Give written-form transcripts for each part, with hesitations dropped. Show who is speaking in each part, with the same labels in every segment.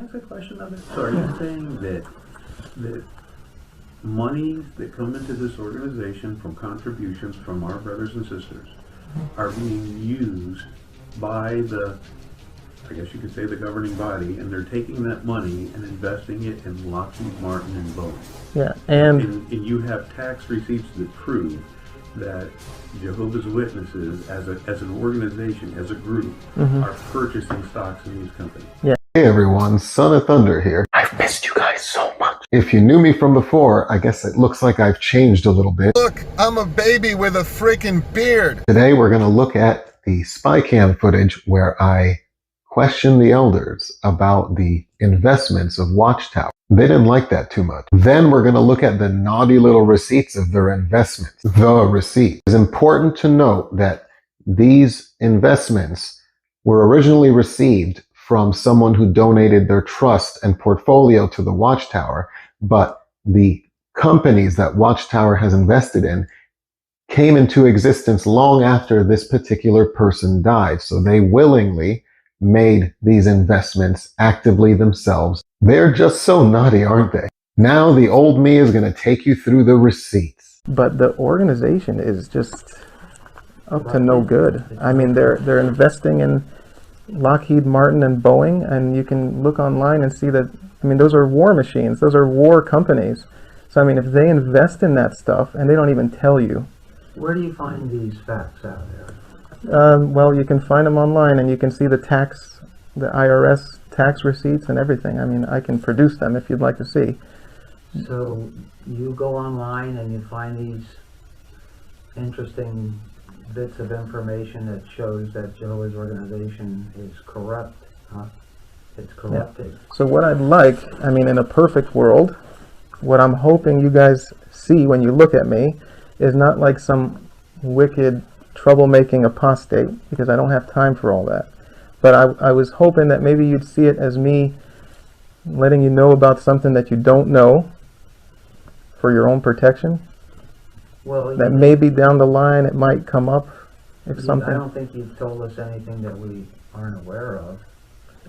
Speaker 1: That's a question of it. So are you saying that monies that come into this organization from contributions from our brothers and sisters are being used by the, I guess you could say, the governing body, and they're taking that money and investing it in Lockheed Martin and Boeing?
Speaker 2: Yeah,
Speaker 1: And you have tax receipts that prove that Jehovah's Witnesses, as an organization, as a group, are purchasing stocks in these companies.
Speaker 2: yeah.
Speaker 3: Hey everyone, Son of Thunder here. I've missed you guys so much. If you knew me from before, I guess it looks like I've changed a little bit.
Speaker 4: Look, I'm a baby with a freaking beard.
Speaker 3: Today we're going to look at the spy cam footage where I question the elders about the investments of Watchtower. They didn't like that too much. Then we're going to look at the naughty little receipts of their investments. The receipt. It's important to note that these investments were originally received from someone who donated their trust and portfolio to the Watchtower, but the companies that Watchtower has invested in came into existence long after this particular person died. So they willingly made these investments actively themselves. They're just so naughty, aren't they? Now the old me is going to take you through the receipts.
Speaker 2: But the organization is just up to no good. I mean, they're investing in Lockheed Martin and Boeing, and you can look online and see that, I mean, those are war machines. Those are war companies. So, I mean, if they invest in that stuff and they don't even tell you.
Speaker 5: Where do you find these facts out there?
Speaker 2: Well, you can find them online, and you can see the IRS tax receipts and everything. I mean, I can produce them if you'd like to see.
Speaker 5: So you go online and you find these interesting bits of information that shows that Jehovah's organization is corrupt, huh? It's corrupted.
Speaker 2: Yeah. So what I'd like, I mean, in a perfect world, what I'm hoping you guys see when you look at me is not like some wicked, troublemaking apostate, because I don't have time for all that. But I was hoping that maybe you'd see it as me letting you know about something that you don't know for your own protection.
Speaker 5: Well,
Speaker 2: That maybe down the line it might come up if something.
Speaker 5: I don't think you've told us anything that we aren't aware of.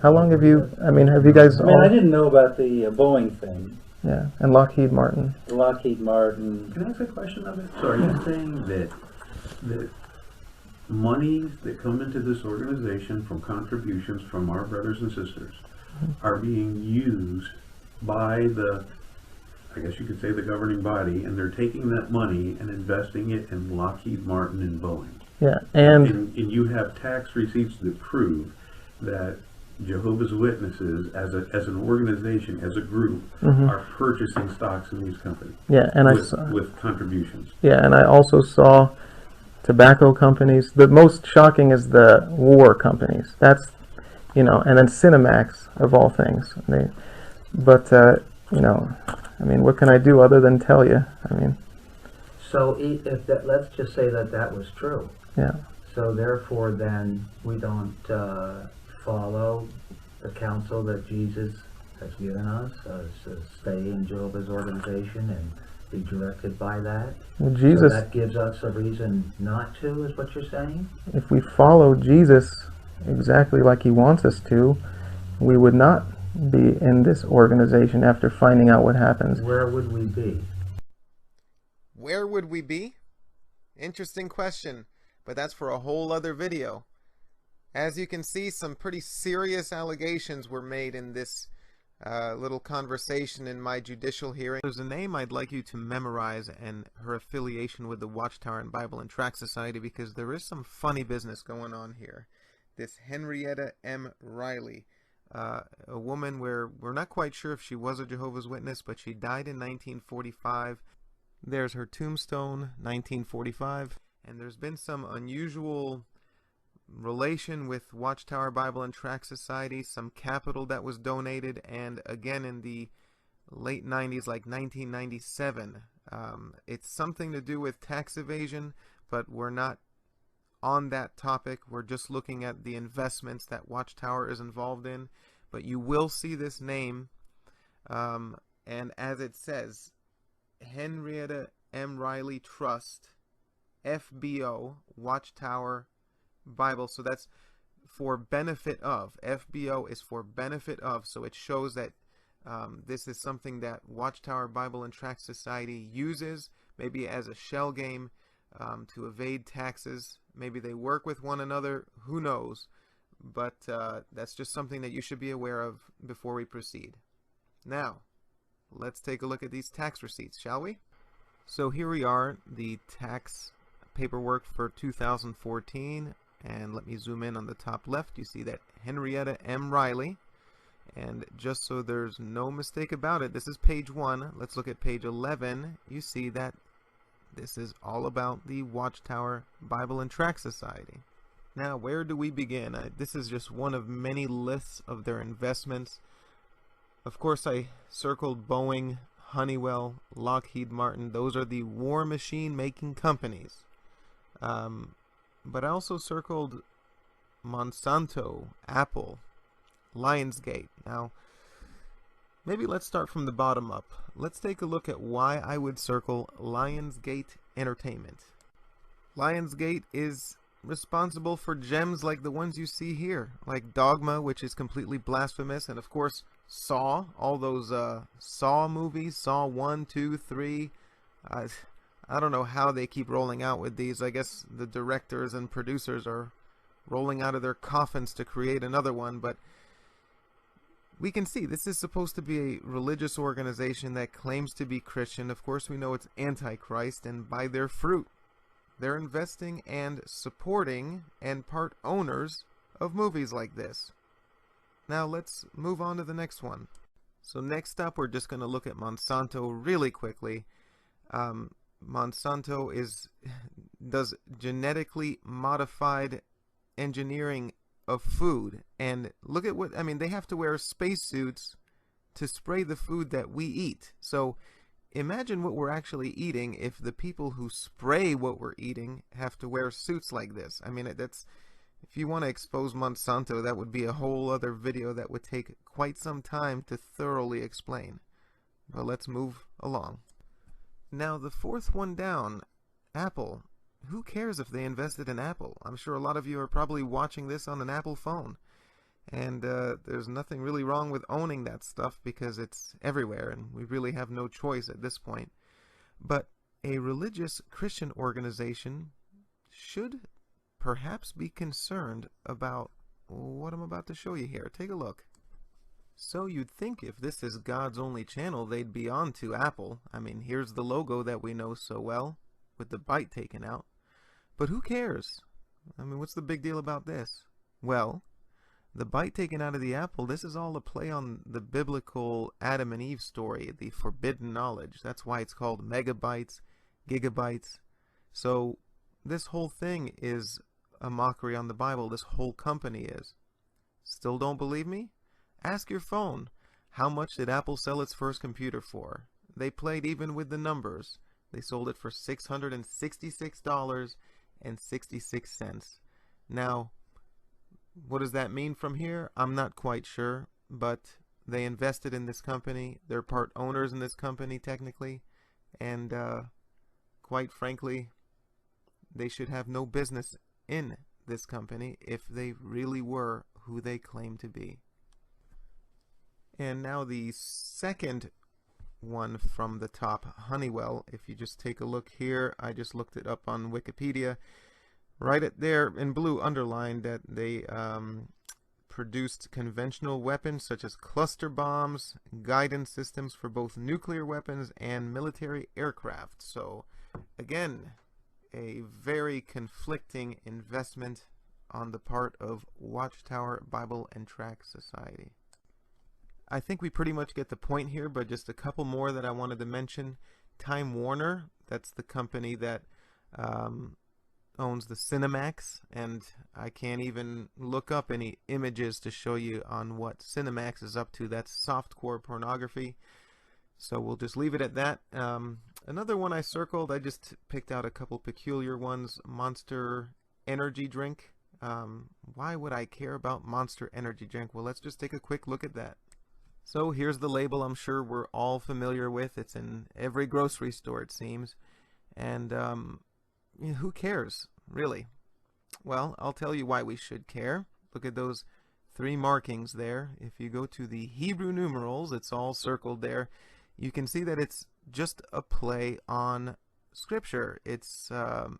Speaker 2: How long have you, I mean, have you guys
Speaker 6: I mean, I didn't know about the Boeing thing.
Speaker 2: Yeah, and Lockheed Martin.
Speaker 6: Lockheed Martin.
Speaker 1: Can I ask a question of it? So are you saying that monies that come into this organization from contributions from our brothers and sisters are being used by the, I guess you could say, the governing body, and they're taking that money and investing it in Lockheed Martin and Boeing?
Speaker 2: Yeah,
Speaker 1: And you have tax receipts that prove that Jehovah's Witnesses, as an organization, as a group, are purchasing stocks in these companies.
Speaker 2: Yeah, and
Speaker 1: with contributions.
Speaker 2: Yeah, and I also saw tobacco companies. The most shocking is the war companies. That's, you know, and then Cinemax of all things. You know, I mean, what can I do other than tell you? I mean.
Speaker 5: So if that, let's just say that that was true.
Speaker 2: Yeah.
Speaker 5: So therefore, then we don't follow the counsel that Jesus has given us to stay in Jehovah's organization and be directed by that.
Speaker 2: Well, Jesus.
Speaker 5: So that gives us a reason not to, is what you're saying?
Speaker 2: If we follow Jesus exactly like he wants us to, we would not be in this organization after finding out what happens.
Speaker 5: Where would we be?
Speaker 7: Where would we be? Interesting question, but that's for a whole other video. As you can see, some pretty serious allegations were made in this little conversation in my judicial hearing. There's a name I'd like you to memorize, and her affiliation with the Watchtower and Bible and Tract Society, because there is some funny business going on here. This Henrietta M. Riley, a woman where we're not quite sure if she was a Jehovah's Witness, but she died in 1945. There's her tombstone, 1945, and there's been some unusual relation with Watchtower Bible and Tract Society, some capital that was donated, and again in the late 90s, like 1997. It's something to do with tax evasion, but we're not on that topic. We're just looking at the investments that Watchtower is involved in. But you will see this name, and as it says, Henrietta M. Riley Trust, FBO, Watchtower Bible. So that's for benefit of. FBO is for benefit of, so it shows that this is something that Watchtower Bible and Tract Society uses, maybe as a shell game to evade taxes. Maybe they work with one another, who knows? But that's just something that you should be aware of before we proceed. Now, let's take a look at these tax receipts, shall we? So here we are, the tax paperwork for 2014, and let me zoom in on the top left. You see that Henrietta M. Riley, and just so there's no mistake about it, this is page 1. Let's look at page 11. You see that this is all about the Watchtower Bible and Tract Society. Now, where do we begin? This is just one of many lists of their investments. Of course, I circled Boeing, Honeywell, Lockheed Martin. Those are the war machine making companies. But I also circled Monsanto, Apple, Lionsgate. Now, maybe let's start from the bottom up. Let's take a look at why I would circle Lionsgate Entertainment. Lionsgate is responsible for gems like the ones you see here, like Dogma, which is completely blasphemous, and of course Saw, all those Saw movies, Saw 1, 2, 3. I don't know how they keep rolling out with these. I guess the directors and producers are rolling out of their coffins to create another one, but we can see this is supposed to be a religious organization that claims to be Christian. Of course, we know it's Antichrist, and by their fruit, they're investing and supporting and part owners of movies like this. Now let's move on to the next one. So next up, we're just going to look at Monsanto really quickly. Monsanto does genetically modified engineering of food, and look at what, I mean, they have to wear spacesuits to spray the food that we eat. So imagine what we're actually eating if the people who spray what we're eating have to wear suits like this. I mean, that's, if you want to expose Monsanto, that would be a whole other video that would take quite some time to thoroughly explain. But let's move along. Now, the fourth one down, Apple. Who cares if they invested in Apple? I'm sure a lot of you are probably watching this on an Apple phone. And there's nothing really wrong with owning that stuff because it's everywhere and we really have no choice at this point. But a religious Christian organization should perhaps be concerned about what I'm about to show you here. Take a look. So you'd think if this is God's only channel, they'd be on to Apple. I mean, here's the logo that we know so well, with the bite taken out. But who cares? I mean, what's the big deal about this? Well, the bite taken out of the apple, this is all a play on the biblical Adam and Eve story, the forbidden knowledge. That's why it's called megabytes, gigabytes. So this whole thing is a mockery on the Bible. This whole company is. Still don't believe me? Ask your phone. How much did Apple sell its first computer for? They played even with the numbers. They sold it for $666.66. Now, what does that mean from here? I'm not quite sure, but they invested in this company. They're part owners in this company, technically, and quite frankly, they should have no business in this company if they really were who they claim to be. And now the second one from the top, Honeywell. If you just take a look here, I just looked it up on Wikipedia. Right at there in blue underlined that they produced conventional weapons such as cluster bombs, guidance systems for both nuclear weapons and military aircraft. So again, a very conflicting investment on the part of Watchtower Bible and Tract Society. I think we pretty much get the point here, but just a couple more that I wanted to mention. Time Warner, that's the company that owns the Cinemax, and I can't even look up any images to show you on what Cinemax is up to. That's softcore pornography, so we'll just leave it at that. Another one I circled, I just picked out a couple peculiar ones. Monster Energy Drink. Why would I care about Monster Energy Drink? Well, let's just take a quick look at that. So here's the label I'm sure we're all familiar with. It's in every grocery store, it seems. And who cares, really? Well, I'll tell you why we should care. look at those 3 markings there. If you go to the Hebrew numerals, it's all circled there. You can see that it's just a play on Scripture. It's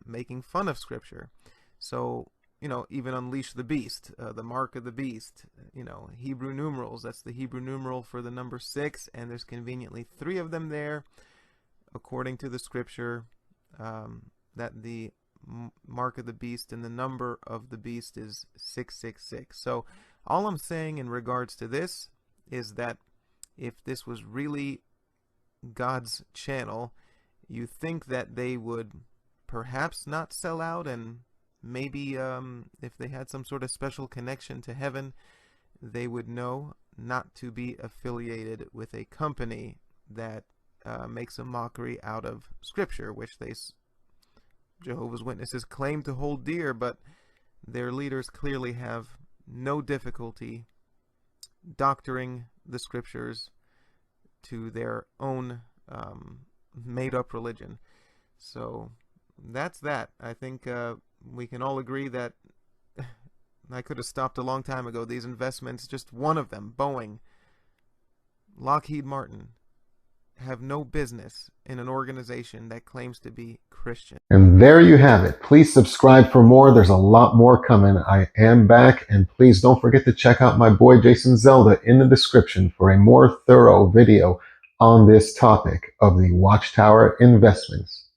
Speaker 7: making fun of Scripture. So, you know, even Unleash the Beast, the mark of the beast, you know, Hebrew numerals, that's the Hebrew numeral for the number 6, and there's conveniently 3 of them there, according to the Scripture, that the mark of the beast and the number of the beast is 666. So all I'm saying in regards to this is that if this was really God's channel, you think that they would perhaps not sell out, and maybe if they had some sort of special connection to heaven, they would know not to be affiliated with a company that makes a mockery out of Scripture, which Jehovah's Witnesses claim to hold dear, but their leaders clearly have no difficulty doctoring the Scriptures to their own made-up religion. So that's that. I think we can all agree that I could have stopped a long time ago. These investments, just one of them, Boeing, Lockheed Martin, have no business in an organization that claims to be Christian.
Speaker 3: And there you have it. Please subscribe for more. There's a lot more coming. I am back, and please don't forget to check out my boy Jason Zelda in the description for a more thorough video on this topic of the Watchtower investments.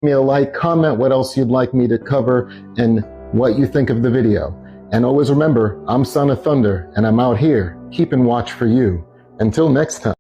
Speaker 3: Give me a like, comment what else you'd like me to cover, and what you think of the video. And always remember, I'm Son of Thunder, and I'm out here keeping watch for you. Until next time.